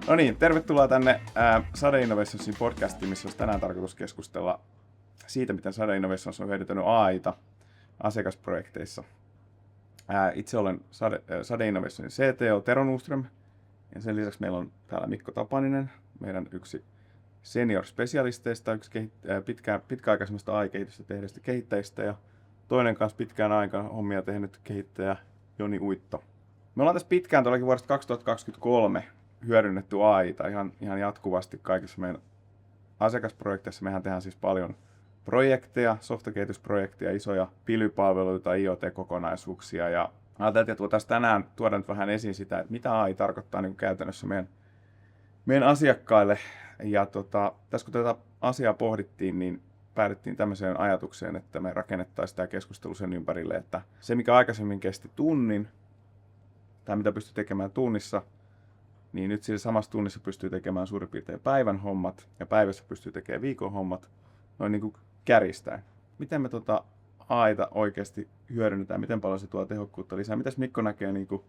No niin, tervetuloa tänne Sade Innovationsin podcastiin, missä olisi tänään tarkoitus keskustella siitä, miten Sade Innovations on hyödyntänyt AI:ta asiakasprojekteissa. Itse olen Sade Innovationsin CTO Tero Nuström, ja sen lisäksi meillä on täällä Mikko Tapaninen, meidän yksi senior-spesialisteista, yksi pitkäaikaisemmasta AI-kehitystä tehneistä kehittäjistä, ja toinen kanssa pitkään aikaan hommia tehnyt kehittäjä Joni Uitto. Me ollaan tässä pitkään tuollakin vuodesta 2023 hyödynnetty AI:ta ihan jatkuvasti kaikissa meidän asiakasprojekteissa. Mehän tehdään siis paljon projekteja, softakehitysprojekteja, isoja pilvipalveluita, IoT-kokonaisuuksia. Ja ajateltiin, että voitaisiin tänään tuoda nyt vähän esiin sitä, että mitä AI tarkoittaa niin kuin käytännössä meidän asiakkaille. Ja tässä kun tätä asiaa pohdittiin, niin päädyttiin tämmöiseen ajatukseen, että me rakennettaisiin tämä keskustelu sen ympärille, että se mikä aikaisemmin kesti tunnin, tai mitä pystyy tekemään tunnissa, niin nyt siinä samassa tunnissa pystyy tekemään suurin piirtein päivän hommat, ja päivässä pystyy tekemään viikon hommat, noin niin kuin kärjistäen. Miten me AI:ta oikeasti hyödynnetään, miten paljon se tuo tehokkuutta lisää? Mitäs Mikko näkee, niin kuin,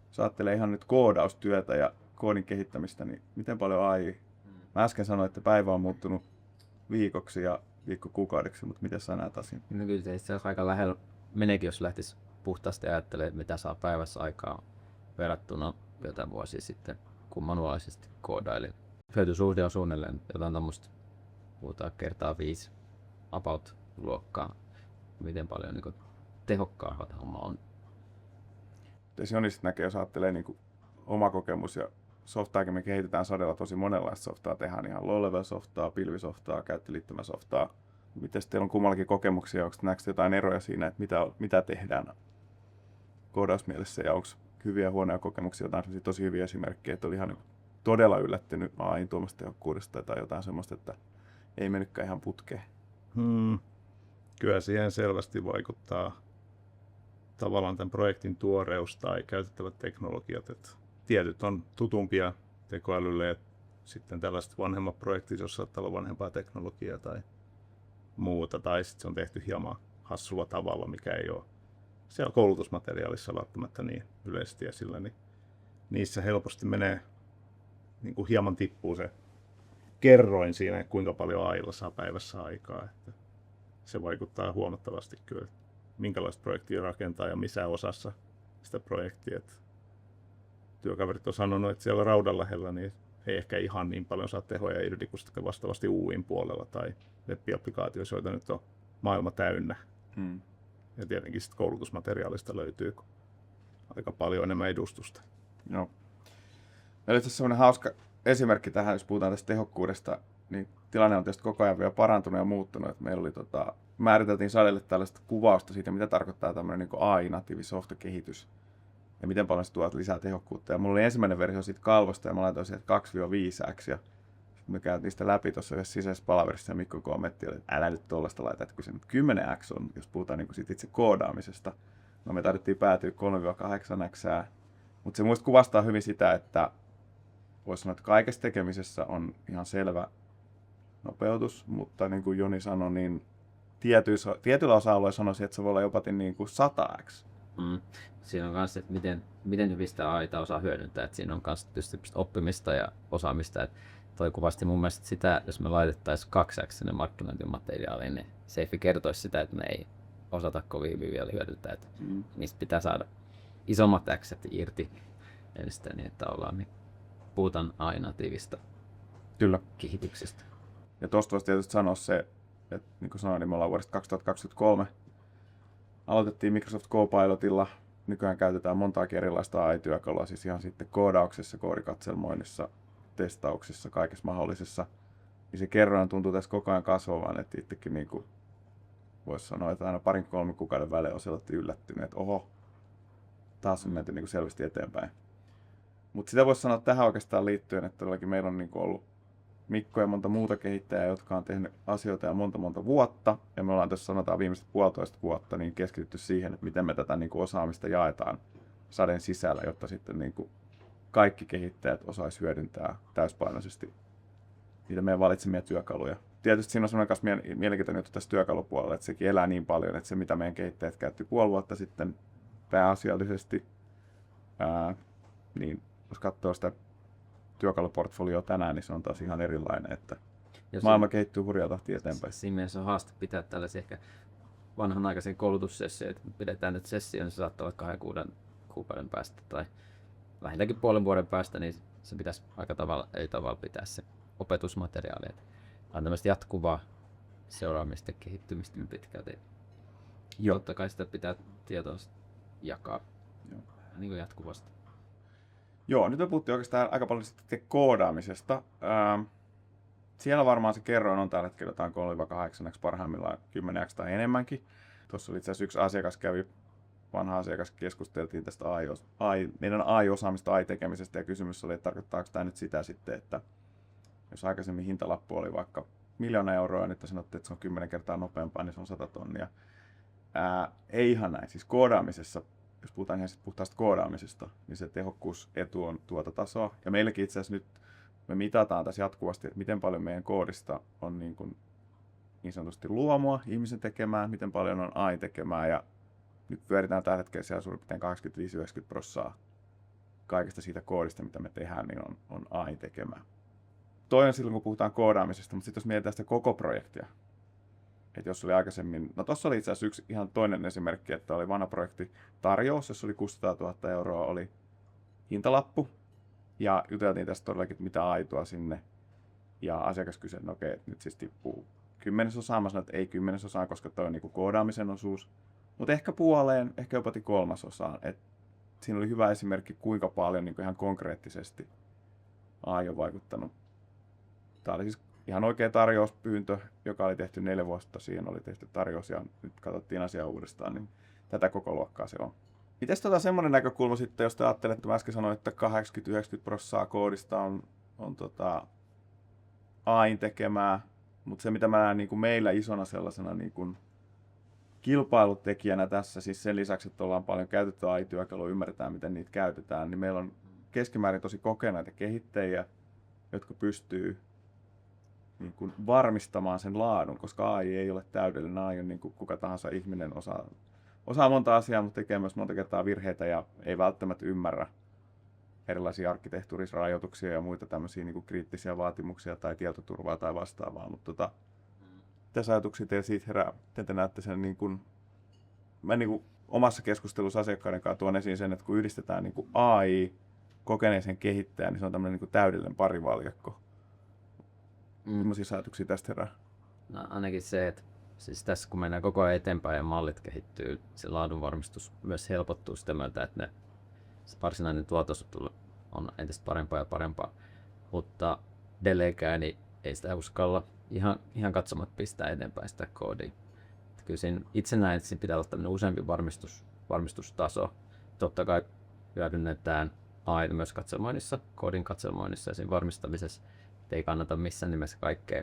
jos ajattelee ihan nyt koodaustyötä ja koodin kehittämistä, niin miten paljon AI? Mä äsken sanoin, että päivä on muuttunut viikoksi ja viikko kuukaudeksi, mutta miten sä näet asian? No kyllä se itse asiassa aika lähellä meneekin, jos lähtisi puhtaasti ajattelemaan, mitä saa päivässä aikaa verrattuna jotain vuosia sitten, kun manuaalisesti koodailin. Hyötysuhde on suunnilleen jotain tämmöistä, puhutaan kertaa 5 about-luokkaa, miten paljon niin tehokkaammat homma on. Jos Joni sitten näkee, jos ajattelee niin kuin oma kokemus ja softaakin, me kehitetään Sadella tosi monenlaista softaa, tehdään ihan low-level softaa, pilvisoftaa, käyttöliittymäsoftaa. Miten teillä on kummallakin kokemuksia, onko näkö jotain eroja siinä, että mitä tehdään koodausmielessä ja onko hyviä ja huonoja kokemuksia, jotain tosi hyviä esimerkkejä, että oli ihan todella yllättynyt AI:n tuomasta tehokkuudesta tai jotain semmoista, että ei mennytkään ihan putkeen. Kyllä siihen selvästi vaikuttaa tavallaan tämän projektin tuoreus tai käytettävät teknologiat. Että tietyt on tutumpia tekoälylle ja sitten tällaiset vanhemmat projektit, joissa saattaa olla vanhempaa teknologiaa tai muuta, tai sitten se on tehty hieman hassulla tavalla, mikä ei ole siellä koulutusmateriaalissa välttämättä niin yleisesti esillä, niin niissä helposti menee, niin kuin hieman tippuu se kerroin siinä, kuinka paljon AI:lla saa päivässä aikaa. Että se vaikuttaa huomattavasti kyllä, minkälaista projektia rakentaa ja missä osassa sitä projektia. Että työkaverit on sanonut, että siellä raudan lähellä niin ei ehkä ihan niin paljon saa tehoja irti kuin vastaavasti UI:n puolella tai web-applikaatioissa, joita nyt on maailma täynnä. Ja tietenkin sitten koulutusmateriaalista löytyy aika paljon enemmän edustusta. Joo. Meillä on sellainen hauska esimerkki tähän, jos puhutaan tästä tehokkuudesta, niin tilanne on tietysti koko ajan vielä parantunut ja muuttunut. Että meillä oli määriteltiin Sadelle tällaista kuvausta siitä, mitä tarkoittaa tämmöinen niin AI-natiivi softakehitys ja miten paljon se tuo lisää tehokkuutta. Ja mulla oli ensimmäinen versio siitä kalvosta ja mä laitoin sieltä 2-5x ja me käytiin sitä läpi tuossa yhdessä sisäisessä palaverissa ja Mikko kommentti oli, että älä nyt tuollaista laita, että kun se nyt 10x on, jos puhutaan niin siitä itse koodaamisesta. No me tarvittiin päätyä 3-8x, mutta se muista kuvastaa hyvin sitä, että voisi sanoa, että kaikessa tekemisessä on ihan selvä nopeutus, mutta niin kuin Joni sanoi, niin tietyllä osa-alueella sanoisin, että se voi olla jopa niin kuin 100x. Siinä on myös, että miten hyvistä AI:ta osaa hyödyntää, että siinä on myös oppimista ja osaamista. Että toi kuvasti mun mielestä sitä, jos me laitettaisiin 2x sinne markkinointimateriaaliin, niin Seifi kertoisi sitä, että me ei osata kovin vielä hyödyntää. Että niistä pitää saada isommat x:t irti ensin, niin että ollaan niin puhutaan AI-natiivista kehityksestä. Ja tuosta voisi tietysti sanoa se, että niin kuin sanoin, niin me ollaan vuodesta 2023. Aloitettiin Microsoft Copilotilla. Nykyään käytetään montaakin erilaista AI-työkalua, siis ihan sitten koodauksessa, koodikatselmoinnissa, testauksissa, kaikessa mahdollisessa. Niin se kerroin tuntuu tässä koko ajan kasvavan, että itsekin niin kuin voisi sanoa, että aina 2-3 kuukauden välein on sellainen yllättynyt, että oho, taas on menty niin kuin selvästi eteenpäin. Mutta sitä voisi sanoa tähän oikeastaan liittyen, että todellakin meillä on niin kuin ollut Mikko ja monta muuta kehittäjää, jotka on tehnyt asioita jo monta vuotta. Ja me ollaan tässä sanotaan viimeiset 1,5 vuotta niin keskitytty siihen, että miten me tätä niin kuin osaamista jaetaan Saden sisällä, jotta sitten niin kuin kaikki kehittäjät osaisi hyödyntää täyspainoisesti niitä meidän valitsemia työkaluja. Tietysti siinä on sellainen mielenkiintoinen juttu tässä työkalupuolella, että sekin elää niin paljon, että se mitä meidän kehittäjät käytti 5 vuotta sitten pääasiallisesti, niin jos katsoo sitä työkaluportfolio tänään, niin se on taas ihan erilainen, että Ja maailma kehittyy hurjaa tahtia eteenpäin. Siinä mielessä on haaste pitää tällaisia ehkä vanhanaikaisia koulutussessioita. Pidetään nyt sessio, niin se saattaa olla 2 kuukauden päästä tai vähintäänkin puolen vuoden päästä, niin se pitäisi aika eri tavalla pitää se opetusmateriaali. On tämmöistä jatkuvaa seuraamista ja kehittymistä pitkälti. Totta kai sitä pitää tietoa jakaa niin kuin jatkuvasti. Joo, nyt me puhuttiin oikeastaan aika paljon sitten koodaamisesta. Siellä varmaan se kerroin on tällä hetkellä jotain 3-8, parhaimmillaan 10 tai enemmänkin. Tuossa oli itse asiassa yksi asiakas vanha asiakas, keskusteltiin tästä meidän AI-osaamista, AI-tekemisestä, ja kysymys oli, että tarkoittaako tämä nyt sitä sitten, että jos aikaisemmin hintalappu oli vaikka 1 000 000 euroa, ja nyt sanotte, että se on 10 kertaa nopeampaa, niin se on 100 tonnia. Ei ihan näin. Siis koodaamisessa, jos puhutaan ihan puhtaasta koodaamisesta, niin se tehokkuusetu on tuota tasoa. Ja meilläkin itse asiassa nyt me mitataan tässä jatkuvasti, että miten paljon meidän koodista on niin sanotusti luomua ihmisen tekemään, miten paljon on AI tekemää, ja nyt pyöritään tällä hetkellä siellä suurin piirtein 25-90% kaikesta siitä koodista, mitä me tehdään, niin on AI tekemää. Toi on silloin, kun puhutaan koodaamisesta, mutta sitten jos mietitään sitä koko projektia, että jos oli aikaisemmin, no tuossa oli itse asiassa yksi ihan toinen esimerkki, että oli vanha projekti tarjous, jossa oli 600 000 euroa, oli hintalappu, ja juteltiin tästä todellakin, että mitä aitoa sinne, ja asiakas kysyi, että okei, nyt siis tippuu 10%, mä sanoin, että ei 10%, koska toi on niin kuin koodaamisen osuus, mutta ehkä puoleen, ehkä jopa 3%. Et siinä oli hyvä esimerkki, kuinka paljon niin kuin ihan konkreettisesti AI on vaikuttanut. Tämä oli siis ihan oikea tarjouspyyntö, joka oli tehty 4 vuotta. Siihen oli tehty tarjous ja nyt katsottiin asiaa uudestaan, niin tätä koko luokkaa se on. Mites semmoinen näkökulma sitten, jos te ajattelette, että mä äsken sanoin, että 80-90% koodista on AI:n tekemää, mutta se mitä mä näen niin kuin meillä isona sellaisena niin kuin kilpailutekijänä tässä, siis sen lisäksi, että ollaan paljon käytetty AI-työkaluja, ymmärretään miten niitä käytetään, niin meillä on keskimäärin tosi kokeneita kehittäjiä, jotka pystyy niin kuin varmistamaan sen laadun, koska AI ei ole täydellinen. AI on niin kuin kuka tahansa ihminen osaa monta asiaa, mutta tekee myös monta kertaa virheitä ja ei välttämättä ymmärrä erilaisia arkkitehtuurisrajoituksia ja muita tämmöisiä niin kuin kriittisiä vaatimuksia tai tietoturvaa tai vastaavaa. Mutta tässä ajatuksia teillä siitä herää, miten te näette sen, niin kuin, mä niin kuin omassa keskustelussa asiakkaiden kanssa tuon esiin sen, että kun yhdistetään niin kuin AI kokeneeseen kehittäjään, niin se on tämmöinen niin kuin täydellinen parivaljakko. Millaisia ajatuksia tästä herää? No, ainakin se, että siis tässä kun mennään koko ajan eteenpäin ja mallit kehittyy, se laadunvarmistus myös helpottuu sitä myötä, että se varsinainen tuotos on entistä parempaa ja parempaa, mutta edelleenkään niin ei sitä uskalla ihan katsomat pistää eteenpäin sitä koodia. Että kyllä siinä itse näen, että siinä pitää olla tämmöinen useampi varmistustaso. Totta kai hyödynnetään AI myös katselmoinnissa, koodin katselmoinnissa ja siinä varmistamisessa, että ei kannata missään nimessä kaikkea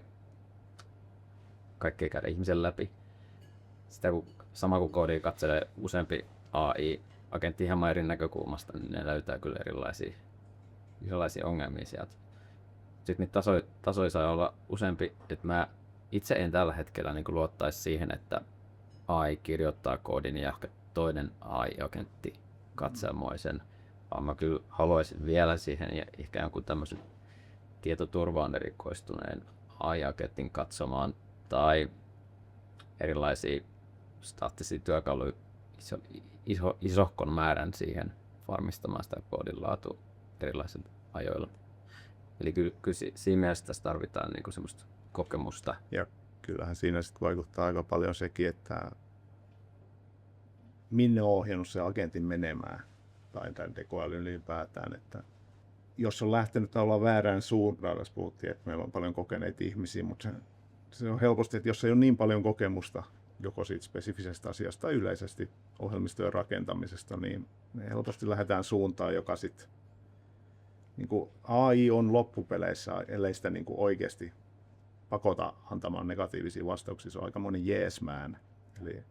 käydä ihmisen läpi. Sitä sama kuin koodia katselee useampi AI-agentti ihan eri näkökulmasta, niin ne löytää kyllä erilaisia ongelmia sieltä. Sitten niitä tasoja saa olla useampi, että mä itse en tällä hetkellä niin kuin luottaisi siihen, että AI kirjoittaa koodin ja ehkä toinen AI-agentti katselmoi sen, vaan mä kyllä haluaisin vielä siihen ja ehkä jonkun tämmöisen tietoturvaan erikoistuneen AI-agentin katsomaan tai erilaisia staattisia työkaluja isohkon määrän siihen varmistamaan sitä koodin laatua erilaisilla ajoilla. Eli kyllä siinä mielessä tässä tarvitaan niinku semmoista kokemusta. Ja kyllähän siinä sitten vaikuttaa aika paljon sekin, että minne on ohjannut se agentin menemään tai tämän tekoälyn ylipäätään. Että jos on lähtenyt tavallaan väärään suuntaan, jos puhuttiin, että meillä on paljon kokeneita ihmisiä, mutta se on helposti, että jos ei ole niin paljon kokemusta joko siitä spesifisestä asiasta tai yleisesti ohjelmistojen rakentamisesta, niin me helposti lähdetään suuntaan, joka sitten niin kuin AI on loppupeleissä, ellei sitä niin kuin oikeasti pakota antamaan negatiivisia vastauksia, se on aika monen yes man. Eli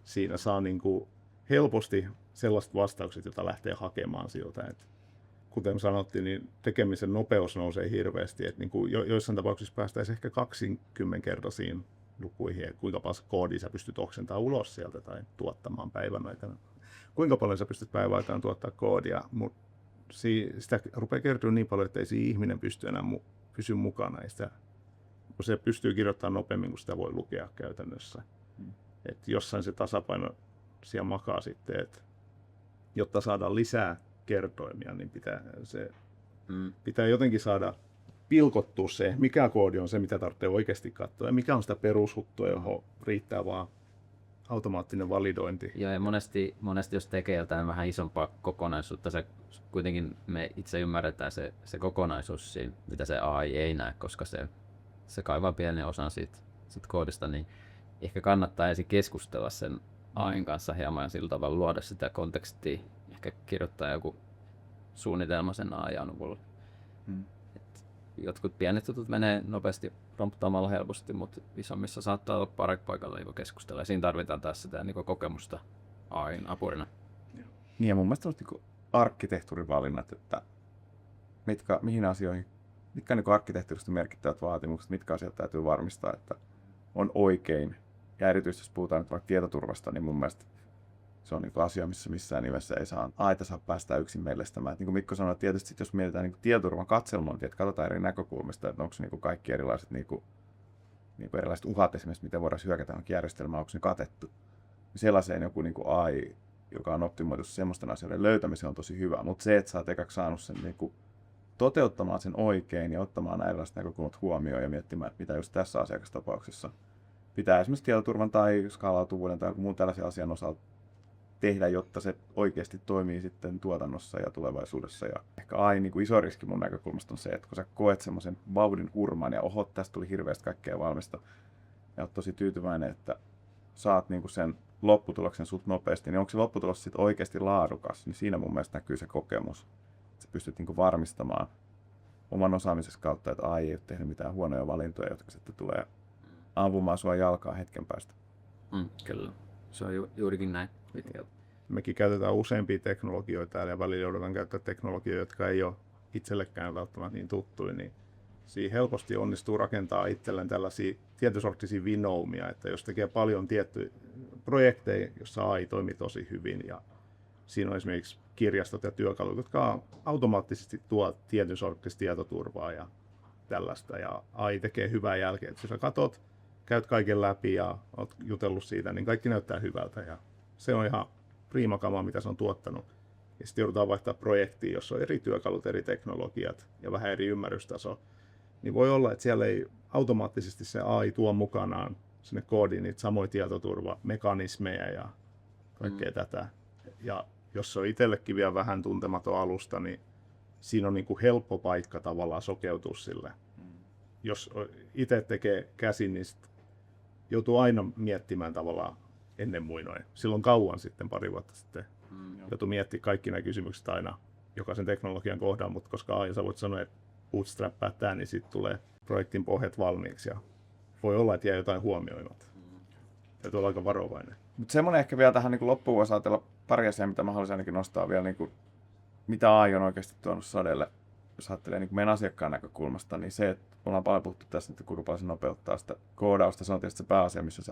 siinä saa niin kuin helposti sellaiset vastaukset, joita lähtee hakemaan siltä. Että kuten sanottiin, niin tekemisen nopeus nousee hirveästi. Että niin kuin joissain tapauksissa päästäisiin ehkä 20-kertaisiin lukuihin, että kuinka paljon koodia sä pystyt oksentamaan ulos sieltä tai tuottamaan päivän aikana. Kuinka paljon sä pystyt päivän aikana tuottaa koodia, mutta sitä rupeaa kertyä niin paljon, että ei siinä ihminen pysty enää pysy mukana. Kun se pystyy kirjoittamaan nopeammin, kun sitä voi lukea käytännössä. Et jossain se tasapaino siellä makaa sitten, että jotta saadaan lisää kertoimia, niin pitää jotenkin saada pilkottua se, mikä koodi on se, mitä tarvitsee oikeasti katsoa, ja mikä on sitä perushuttua, johon riittää vaan automaattinen validointi. Joo, ja monesti jos tekee jotain vähän isompaa kokonaisuutta, kuitenkin me itse ymmärretään se kokonaisuus siinä, mitä se AI ei näe, koska se kaivaa pienen osan siitä koodista, niin ehkä kannattaa ensin keskustella sen AI:n kanssa hieman ja sillä tavalla luoda sitä kontekstia, ehkä kirjoittaa joku suunnitelma sen AI-avulla. Jotkut pienet jutut menee nopeasti promptaamalla helposti, mutta isommissa saattaa olla paikalla keskustella. Ja siinä tarvitaan taas sitä kokemusta AI:n apurina. Niin ja mun mielestä on arkkitehtuurivalinnat, että mihin asioihin, mitkä on arkkitehtuurista merkittävät vaatimukset, mitkä asiat täytyy varmistaa, että on oikein. Ja erityisesti jos puhutaan nyt vaikka tietoturvasta, niin mun mielestä se on asia, missä missään nimessä ei saa päästä yksin mellestämään. Niin kuin Mikko sanoi, tietysti jos mietitään tietoturvan katselmointia, että katsotaan eri näkökulmista, että onko se kaikki erilaiset, erilaiset uhat esimerkiksi, miten voidaan hyökätä johonkin järjestelmään, onko ne katettu. Sellaiseen joku AI, joka on optimoitu semmoisten asioiden löytämiseen, on tosi hyvä. Mutta se, että sä oot ekaksi saanut sen toteuttamaan sen oikein ja ottamaan nämä erilaiset näkökulmat huomioon ja miettimään, että mitä just tässä asiakastapauksessa pitää esimerkiksi tietoturvan tai skaalautuvuuden tai muun tällaisen asian osalta tehdä, jotta se oikeasti toimii sitten tuotannossa ja tulevaisuudessa. Ja ehkä aina iso riski mun näkökulmasta on se, että kun sä koet semmoisen vauhdin hurman ja oho, tästä tuli hirveästi kaikkea valmista ja oot tosi tyytyväinen, että saat sen lopputuloksen sut nopeasti, niin onko se lopputulos sitten oikeasti laadukas, niin siinä mun mielestä näkyy se kokemus. Sä pystyt varmistamaan oman osaamisesi kautta, että AI ei ole tehnyt mitään huonoja valintoja, jotka sitten tulee ampumaan sua jalkaa hetken päästä. Kyllä, se on juurikin näin. Mekin käytetään useampia teknologioita ja välillä joudutaan käyttää teknologioita, jotka ei ole itsellekään välttämättä niin tuttuja, niin siinä helposti onnistuu rakentaa itselleen tällaisia tietysorttisia vinoumia, että jos tekee paljon tiettyjä projekteja, jossa AI toimii tosi hyvin ja siinä on esimerkiksi kirjastot ja työkalut, jotka automaattisesti tuo tietynsorttista tietoturvaa ja tällaista ja AI tekee hyvää jälkeen. Että jos sä katot, käyt kaiken läpi ja oot jutellut siitä, niin kaikki näyttää hyvältä ja se on ihan priimakamaa, mitä se on tuottanut. Ja sitten joudutaan vaihtaa projektiin, jossa on eri työkalut, eri teknologiat ja vähän eri ymmärrystaso. Niin voi olla, että siellä ei automaattisesti se AI tuo mukanaan sinne koodiin niitä samoja tietoturvamekanismeja ja kaikkea tätä. Ja jos se on itsellekin vielä vähän tuntematon alusta, niin siinä on helppo paikka tavallaan sokeutua sille. Jos itse tekee käsin, niin joutuu aina miettimään tavallaan ennen muinoin. Silloin kauan sitten, pari vuotta sitten, joutui miettimään kaikki nämä kysymykset aina jokaisen teknologian kohdalla, mutta koska aina sä voit sanoa, että bootstrappaa tämä, niin sitten tulee projektin pohjat valmiiksi ja voi olla, että jää jotain huomioimatta. Täytyy olla aika varovainen. Mutta semmoinen ehkä vielä tähän loppuun voisi ajatella pari asiaa, mitä mä haluaisin ainakin nostaa vielä, mitä AI on oikeasti tuonut Sadelle. Jos ajattelee meidän asiakkaan näkökulmasta, niin se, että ollaan paljon puhuttu tässä, että kuinka paljon se nopeuttaa sitä koodausta, se on tietysti se pääasia, missä se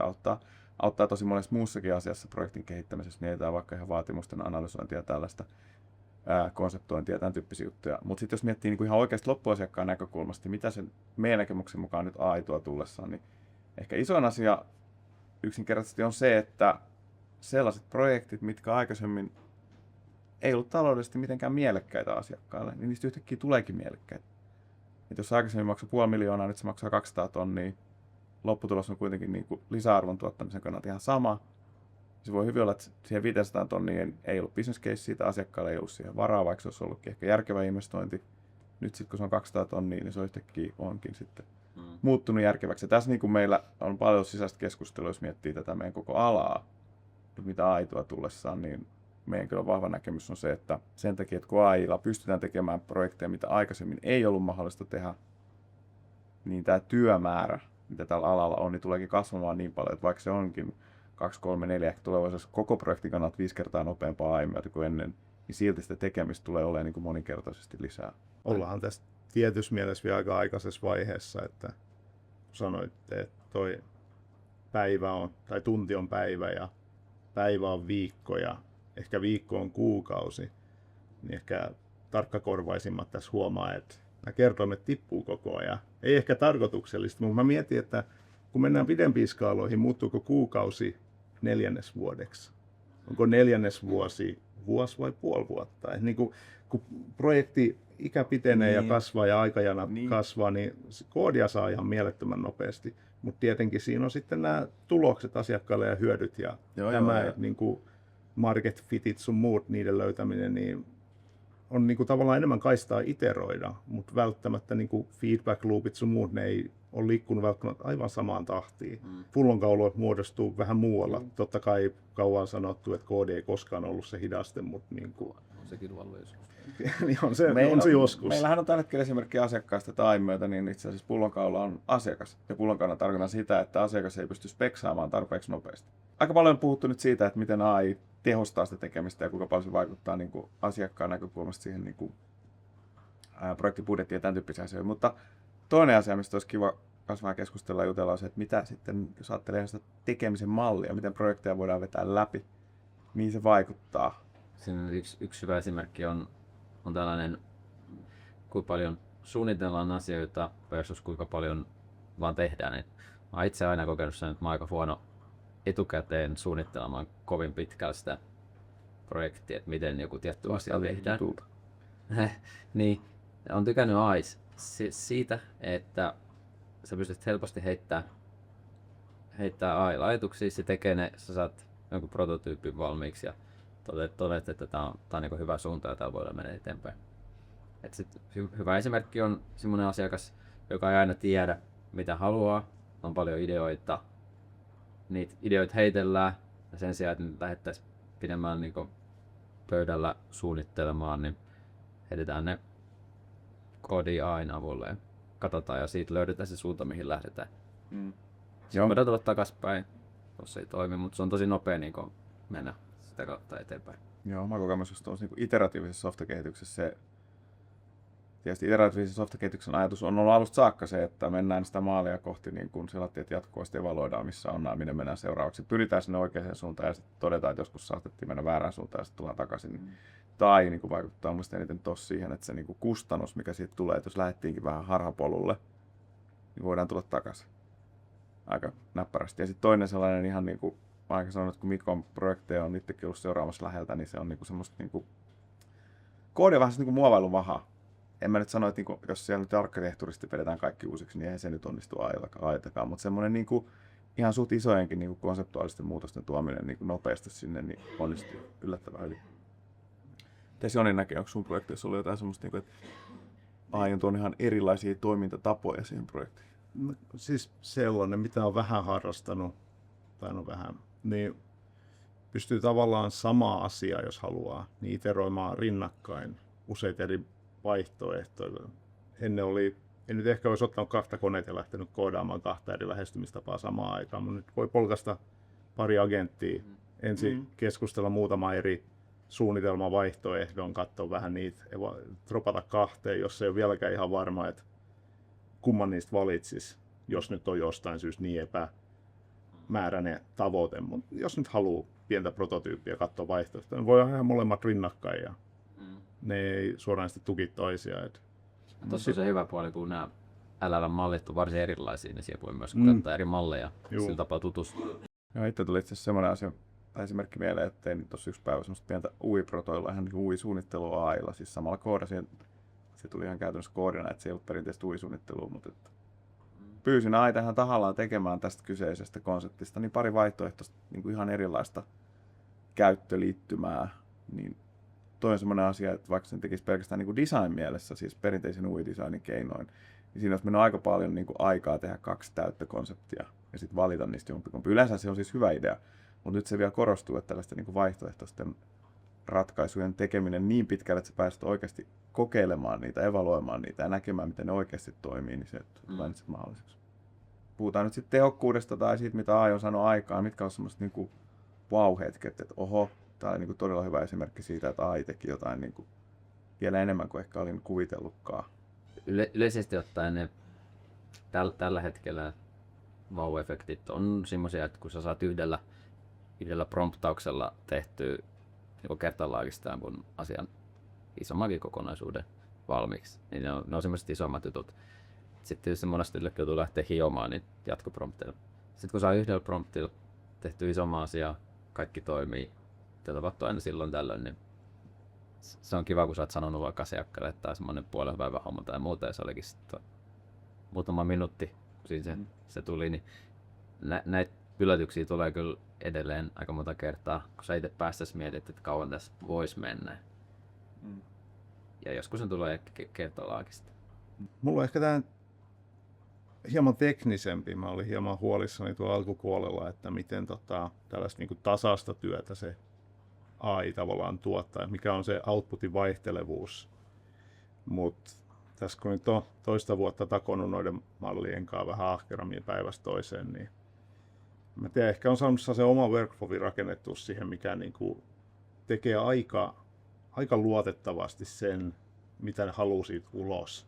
auttaa tosi monessa muussakin asiassa projektin kehittämisessä, mietitään vaikka ihan vaatimusten analysointia ja tällaista konseptointia ja tämän tyyppisiä juttuja. Mutta sitten jos miettii ihan oikeasti loppuasiakkaan näkökulmasta, mitä sen meidän näkemyksen mukaan nyt AI tuo tullessaan, niin ehkä isoin asia yksinkertaisesti on se, että sellaiset projektit, mitkä aikaisemmin ei ollut taloudellisesti mitenkään mielekkäitä asiakkaille, niin niistä yhtäkkiä tuleekin mielekkäitä. Et jos aikaisemmin maksoi 500 000, nyt se maksaa 200 tonnia, lopputulos on kuitenkin lisäarvon tuottamisen kannalta ihan sama. Se voi hyvin olla, että siihen 500 tonnia ei ollut business case siitä, asiakkaalle ei ollut siihen varaa, vaikka se olisi ollutkin ehkä järkevä investointi. Nyt sitten kun se on 200 tonnia, niin se on yhtäkkiä onkin sitten muuttunut järkeväksi. Ja tässä meillä on paljon sisäistä keskustelua, jos miettii tätä meidän koko alaa, mitä AI tuo tullessaan, niin meidän kyllä vahva näkemys on se, että sen takia, että kun AI:lla pystytään tekemään projekteja, mitä aikaisemmin ei ollut mahdollista tehdä, niin tämä työmäärä, mitä tällä alalla on, niin tuleekin kasvamaan niin paljon, että vaikka se onkin 2, 3, 4, ehkä tulevaisuudessa koko projektin kannalta 5 kertaa nopeampaa AI kuin ennen, niin silti sitä tekemistä tulee olemaan moninkertaisesti lisää. Ollaan tässä tietyssä mielessä vielä aika aikaisessa vaiheessa, että sanoitte, että toi päivä on, tai tunti on päivä ja päivä on viikko ja ehkä viikko on kuukausi, niin ehkä tarkkakorvaisimmat tässä huomaa, että nämä kertoimet tippuu koko ajan. Ei ehkä tarkoituksellisesti, mutta mä mietin, että kun mennään pidempiin skaaloihin, muuttuuko kuukausi neljännesvuodeksi? Onko neljännesvuosi vuosi vai puoli vuotta? Et niin kun projekti ikä pitenee ja kasvaa ja aikajanat kasvaa, niin koodia saa ihan mielettömän nopeasti. Mutta tietenkin siinä on sitten nämä tulokset asiakkaille ja hyödyt ja niin kuin market fitit sun muut, niiden löytäminen, niin on niin kuin tavallaan enemmän kaistaa iteroida, mutta välttämättä niin kuin feedback loopit sun muut, ne ei ole liikkunut välttämättä aivan samaan tahtiin. Pullonkaulo muodostuu vähän muualla. Totta kai kauan sanottu, että koodi ei koskaan ollut se hidaste, mutta niin kuin... On sekin ollut joskus. niin on se joskus. Meillähän on tällä hetkellä esimerkki asiakkaasta tai myötä, niin itse asiassa pullonkaula on asiakas. Ja pullonkaula tarkoittaa sitä, että asiakas ei pysty speksaamaan tarpeeksi nopeasti. Aika paljon on puhuttu nyt siitä, että miten AI tehostaa sitä tekemistä ja kuinka paljon se vaikuttaa niin kuin asiakkaan näkökulmasta siihen niin kuin, projektibudjettiin ja tämän tyyppisiä asioita. Mutta toinen asia, mistä olisi kiva kasvaa keskustella ja jutella, on se, että mitä sitten, jos ajattelee sitä tekemisen mallia, miten projekteja voidaan vetää läpi, mihin se vaikuttaa. Siinä yksi hyvä esimerkki on tällainen, kuinka paljon suunnitellaan asioita versus kuinka paljon vaan tehdään. Mä oon itse aina kokenut sen, että mä oon aika huono etukäteen suunnittelemaan kovin pitkälle sitä projektia, että miten joku tietty asia tehdään. Niin, on tykännyt siitä, että sä pystyt helposti heittää AI ajatuksia, se tekee ne, sä saat jonkun prototyypin valmiiksi ja todet, että tää on niin hyvä suunta ja täällä voidaan mennä eteenpäin. Et sit hyvä esimerkki on semmoinen asiakas, joka ei aina tiedä mitä haluaa, on paljon ideoita, niitä ideoita heitellään ja sen sijaan, että lähdettäisiin pidemmän niin pöydällä suunnittelemaan, niin heitetään ne koodi AI:n avulle ja katsotaan ja siitä löydetään se suunta, mihin lähdetään. Sitten voidaan tulla takaspäin, jos ei toimi, mutta se on tosi nopea niin mennä sitä kautta eteenpäin. Joo, mä kokemus just tuossa niin iteratiivisessa softakehityksessä se, tietysti iteratiivisen softakehityksen ajatus on ollut alusta saakka se, että mennään sitä maalia kohti niin kuin selattiin, että jatkuvasti evaluoidaan, missä on nämä, minne mennään seuraavaksi. Pyritään sinne oikeaan suuntaan ja sitten todetaan, että joskus saatettiin mennä väärään suuntaan ja sitten tullaan takaisin. Tai niin kuin vaikuttaa mielestäni eniten tossa siihen, että se niin kuin kustannus, mikä siitä tulee, että jos lähdettiinkin vähän harhapolulle, niin voidaan tulla takaisin aika näppärästi. Ja sitten toinen sellainen ihan niin kuin mä aika sanonut, että kun Mikon projekteja on itsekin ollut seuraamassa läheltä, niin se on niinku semmoista niinku koodi on vähän niinku muovailun vahaa. En mä nyt sano, että niinku, jos siellä nyt arkkitehtuurisesti vedetään kaikki uusiksi, niin eihän se nyt onnistu aitakaan. Mutta semmoinen niinku, ihan suht isojenkin niinku konseptuaalisten muutosten tuominen niinku nopeasti sinne niin onnistuu yllättävän hyvin. Mites Joni näkee, onko sun projekteissa ollut jotain semmoista, niinku, että AI on tuonut ihan erilaisia toimintatapoja siihen projektiin? No, siis sellainen, mitä on vähän harrastanut, niin pystyy tavallaan samaa asiaa, jos haluaa, niin iteroimaan rinnakkain useita eri vaihtoehtoja. En nyt ehkä olisi ottanut kahta koneita ja lähtenyt koodaamaan kahta eri lähestymistapaa samaan aikaan, mutta nyt voi polkaista pari agenttia, ensin keskustella muutama eri suunnitelmavaihtoehdon, katsoa vähän niitä, dropata kahteen, jos ei ole vieläkään ihan varma, että kumman niistä valitsisi, jos nyt on jostain syystä niin epämääräinen tavoite. Mutta jos nyt haluaa pientä prototyyppiä katsoa vaihtoehtoja, niin voi ihan molemmat rinnakkain ja ne ei suoraan tuki toisiaan. Tuossa on se hyvä puoli, kun nämä LLM-mallit on varsin erilaisia, niin siellä voi myös katsoa eri malleja, sillä tapaa tutustua. Joo, itse tuli itse asiassa semmoinen asia, tai esimerkki mieleen, että tein tuossa yksi päivä semmoista pientä UI-protoilla, ihan niin UI-suunnittelua AI:lla, siis samalla koodasin. Se tuli ihan käytännössä koodina, että se ei ollut perinteistä UI-suunnittelua, mutta että pyysin AI:ta ihan tahallaan tekemään tästä kyseisestä konseptista niin pari vaihtoehtoista niin kuin ihan erilaista käyttöliittymää. Niin toi on semmoinen asia, että vaikka sen tekisi pelkästään niin kuin design-mielessä, siis perinteisen UI-designin keinoin, niin siinä olisi mennyt aika paljon niin kuin aikaa tehdä 2 täyttä konseptia ja sitten valita niistä jompikumpi. Yleensä se on siis hyvä idea, mutta nyt se vielä korostuu, että tällaisten niin kuin vaihtoehtoisten ratkaisujen tekeminen niin pitkälle, että sä pääset oikeasti kokeilemaan niitä, evaluoimaan niitä ja näkemään, miten ne oikeasti toimii, niin se tulee nyt mahdolliseksi. Puhutaan nyt sitten tehokkuudesta tai siitä, mitä AI on saanut aikaan, mitkä on semmoiset niinku wow-hetket, että oho, tämä oli niinku todella hyvä esimerkki siitä, että AI teki jotain niinku vielä enemmän kuin ehkä olin kuvitellutkaan. Yleisesti ottaen ne tällä hetkellä wow-efektit on semmoisia, että kun sä saat yhdellä promptauksella tehtyä niin kertalaakista kun asian isommankin kokonaisuuden valmiiksi. Niin ne on semmoiset isommat jutut. Sitten jos se monesti joutuu lähteä hiomaan niin jatkoprompteilla. Sitten kun saa yhdellä promptilla tehty isomman asiaa, kaikki toimii, ja tapahtuu aina silloin tällöin, niin se on kiva, kun sä oot sanonut vaikka asiakkaalle, että tämä on semmoinen puolen päivän homma tai muuta, ja se olikin sitten muutama minuutti, kun siinä se tuli, niin näitä yllätyksiä tulee kyllä edelleen aika monta kertaa, kun sä itse päästäs mietit, että kauan tässä voisi mennä. Ja joskus se tulee kertalaakista. Mulla on ehkä tämä hieman teknisempi. Mä olin hieman huolissani tuolla alkupuolella, että miten tällaista niin kuin tasaista työtä se AI tavallaan tuottaa, mikä on se outputin vaihtelevuus. Mutta tässä kun nyt on toista vuotta takonut noiden mallien kanssa vähän ahkerammin päivästä toiseen, niin mä tiedän, ehkä on saanut se oma workflowi rakennettua siihen, mikä niin kuin tekee aika luotettavasti sen, mitä halusit ulos.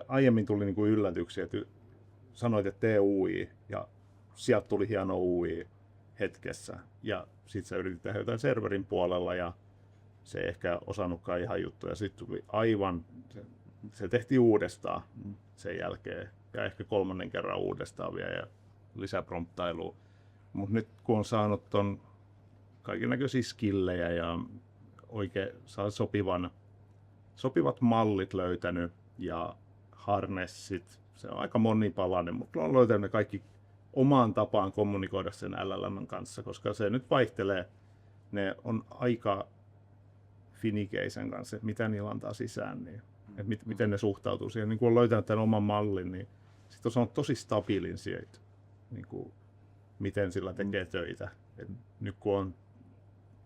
Aiemmin tuli niin kuin yllätyksiä, että sanoit, että tee UI, ja sieltä tuli hieno UI hetkessä. Ja sitten sä yritit tehdä jotain serverin puolella, ja se ei ehkä osannutkaan ihan juttuja. Sitten tuli aivan, se tehtiin uudestaan sen jälkeen, ja ehkä kolmannen kerran uudestaan vielä, ja lisäpromptailua. Mutta nyt kun on saanut ton kaikennäköisiä skillejä, ja oikein saa sopivat mallit löytänyt, ja harnessit, se on aika monipalainen, mutta on löytänyt ne kaikki omaan tapaan kommunikoida sen LLM:n kanssa, koska se nyt vaihtelee. Ne on aika finikeisen kanssa, että mitä niillä antaa sisään, niin, että miten ne suhtautuu siihen. Niin kun on löytänyt tämän oman mallin, niin sitten on saanut tosi stabiilin sieltä, niin kuin, miten sillä tekee töitä. Et nyt kun on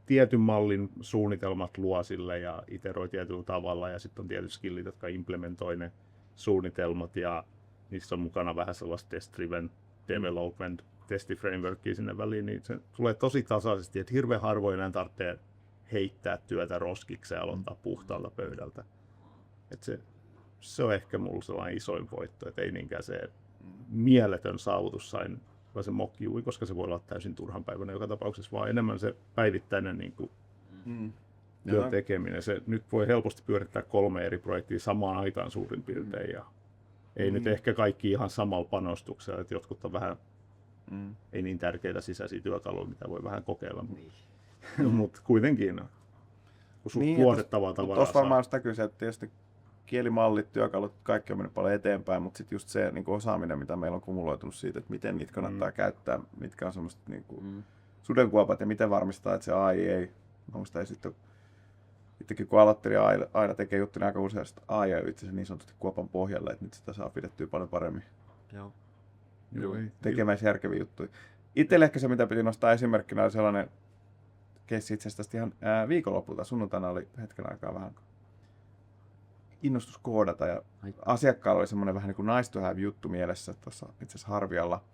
tietyn mallin suunnitelmat luo sille ja iteroi tietyllä tavalla, ja sitten on tietyt skillit, jotka implementoi ne suunnitelmat, ja niissä on mukana vähän sellaista test-driven development, testiframeworkia sinne väliin, niin se tulee tosi tasaisesti, että hirveän harvoin enää tarvitsee heittää työtä roskiksi ja aloittaa puhtaalta pöydältä. Et se on ehkä mulla sellainen isoin voitto, että ei niinkään se mieletön saavutus sain se mock-UI, koska se voi olla täysin turhanpäiväinen joka tapauksessa, vaan enemmän se päivittäinen niin kuin, työn tekeminen. Se nyt voi helposti pyörittää 3 eri projektia samaan aikaan suurin piirtein, ja ei nyt ehkä kaikki ihan samalla panostuksella, että jotkut on vähän ei niin tärkeitä sisäisiä työkaluja, mitä voi vähän kokeilla, mutta kuitenkin kun luotettavaa tavaraa tuossa varmaan sitä kyse, että tietysti kielimallit, työkalut, kaikki on mennyt paljon eteenpäin, mutta sitten just se niin kuin osaaminen, mitä meillä on kumuloitunut siitä, että miten niitä kannattaa käyttää, mitkä on semmoiset niin kuin sudenkuopat ja miten varmistaa, että se AI ei, ei sitten itsekin kun aloittelin aina tekee juttuja, niin aika usein AI on itse asiassa niin sanotusti kuopan pohjalle, että nyt sitä saa pidettyä paljon paremmin. Joo. Tekemään järkeviä juttuja. Itselle ehkä se, mitä piti nostaa esimerkkinä, oli sellainen keissi itse asiassa ihan viikonlopulta. Sunnuntaina oli hetken aikaa vähän innostus koodata, ja asiakkaalla oli semmoinen vähän niin kuin nice to have juttu mielessä tuossa itse asiassa Harvialla.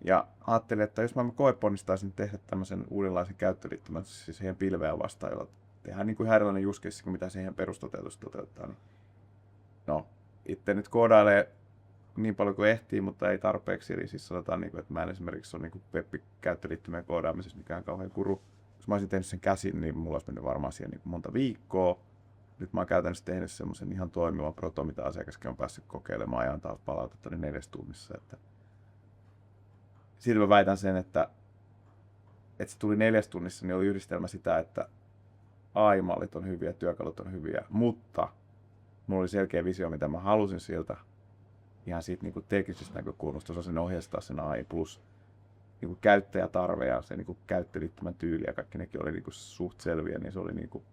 Ja ajattelin, että jos mä koeponnistaisin tehdä tämmöisen uudenlaisen käyttöliittymän siis siihen pilveä vastaan, jolla tehdään niin kuin ihan erilainen use case kuin mitä siihen perustoteutus toteuttaa. Niin no, itse nyt koodailee niin paljon kuin ehtii, mutta ei tarpeeksi. Eli siis sanotaan, että mä en esimerkiksi ole Peppi-käyttöliittymien koodaamisessa mikään kauhean kuru. Jos mä olisin tehnyt sen käsin, niin mulla olisi mennyt varmaan siihen monta viikkoa. Nyt mä oon käytännössä tehnyt semmoisen ihan toimivan proto, mitä asiakaskin on päässyt kokeilemaan ja antaa palautetta niin 4 tunnissa. Siitä mä väitän sen, että se tuli 4 tunnissa, niin oli yhdistelmä sitä, että AI-mallit on hyviä, työkalut on hyviä, mutta mulla oli selkeä visio, mitä mä halusin siltä. Ihan siitä niin kuin teknisestä näkökulmasta osasin ohjeistaa sen AI plus niin kuin käyttäjätarve ja se niin kuin käyttöliittymän tyyli ja kaikki nekin oli niin kuin suht selviä, niin se oli niin kuin,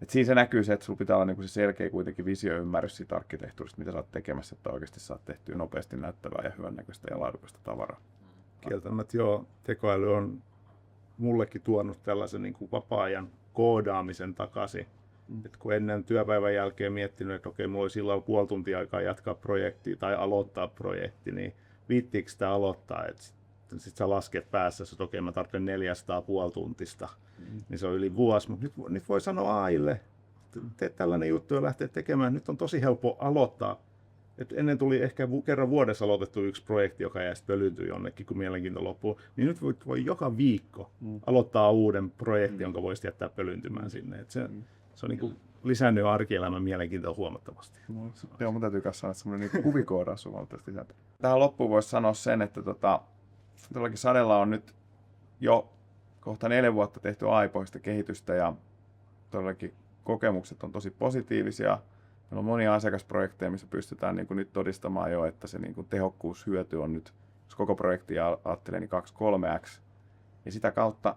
että siinä se näkyy se, että sulla pitää olla niin kuin se selkeä kuitenkin visio-ymmärrys siitä arkkitehtuurista, mitä sä oot tekemässä, että oikeasti saat tehtyä nopeasti näyttävää ja hyvännäköistä ja laadukasta tavaraa. Kieltämättä joo, tekoäly on mullekin tuonut tällaisen niin kuin vapaa-ajan koodaamisen takaisin. Et kun ennen työpäivän jälkeen miettinyt, että okei, mulla oli silloin 0,5 tuntia aikaa jatkaa projektia tai aloittaa projekti, niin viittiinkö sitä aloittaa? Sitten sä lasket päässä, että okei, mä tarvitsen 400 puolituntista, niin se on yli vuosi. Mutta nyt voi sanoa AIlle, teet tällainen juttu ja lähteä tekemään. Nyt on tosi helppo aloittaa Et ennen tuli ehkä kerran vuodessa aloitettu yksi projekti, joka jäi pölyytyy jonnekin, kun mielenkiinto loppuu. Niin nyt voi joka viikko aloittaa uuden projektin, jonka voisi jättää pölyyntymään sinne. Et se on niin kuin lisännyt arkielämän mielenkiintoa huomattavasti. Joo, mun täytyy myös sanoa, että semmoinen niin kuvikoodaus on huomattavasti lisätä. Tähän loppuun voisi sanoa sen, että todellakin Sadella on nyt jo kohta 4 vuotta tehty AI-pohjaista kehitystä ja todellakin kokemukset on tosi positiivisia. Meillä on monia asiakasprojekteja, missä pystytään niin kuin nyt todistamaan jo, että se niin kuin tehokkuushyöty on nyt, jos koko projektia ajattelee, niin 2-3x. Ja sitä kautta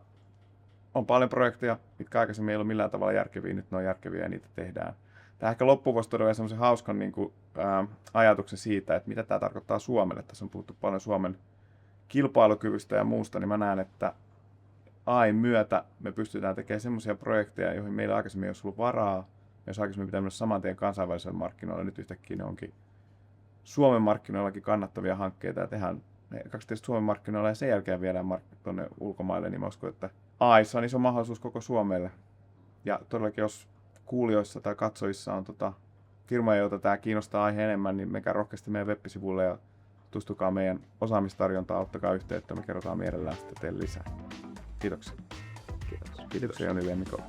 on paljon projekteja, mitkä aikaisemmin ei ole millään tavalla järkeviä, nyt ne on järkeviä ja niitä tehdään. Tämä ehkä loppuun voisi todella semmoisen hauskan niin kuin, ajatuksen siitä, että mitä tämä tarkoittaa Suomelle. Tässä on puhuttu paljon Suomen kilpailukyvystä ja muusta, niin mä näen, että AI:n myötä me pystytään tekemään semmoisia projekteja, joihin meillä aikaisemmin ei olisi ollut varaa. Jos aikaisemmin pitää mennä saman tien kansainvälisellä markkinoilla, nyt yhtäkkiä ne onkin Suomen markkinoillakin kannattavia hankkeita ja tehdään ne 2 Suomen markkinoilla ja sen jälkeen viedään tuonne ulkomaille, niin mä uskon, että AI:ssa on iso mahdollisuus koko Suomelle. Ja todellakin, jos kuulijoissa tai katsojissa on firmoja, joita tämä kiinnostaa aihe enemmän, niin menkää rohkeasti meidän web-sivuille ja tutustukaa meidän osaamistarjontaan, ottakaa yhteyttä, me kerrotaan mielellään sitten teille lisää. Kiitoksia. Kiitos. Kiitoksia Joni Lemmikko.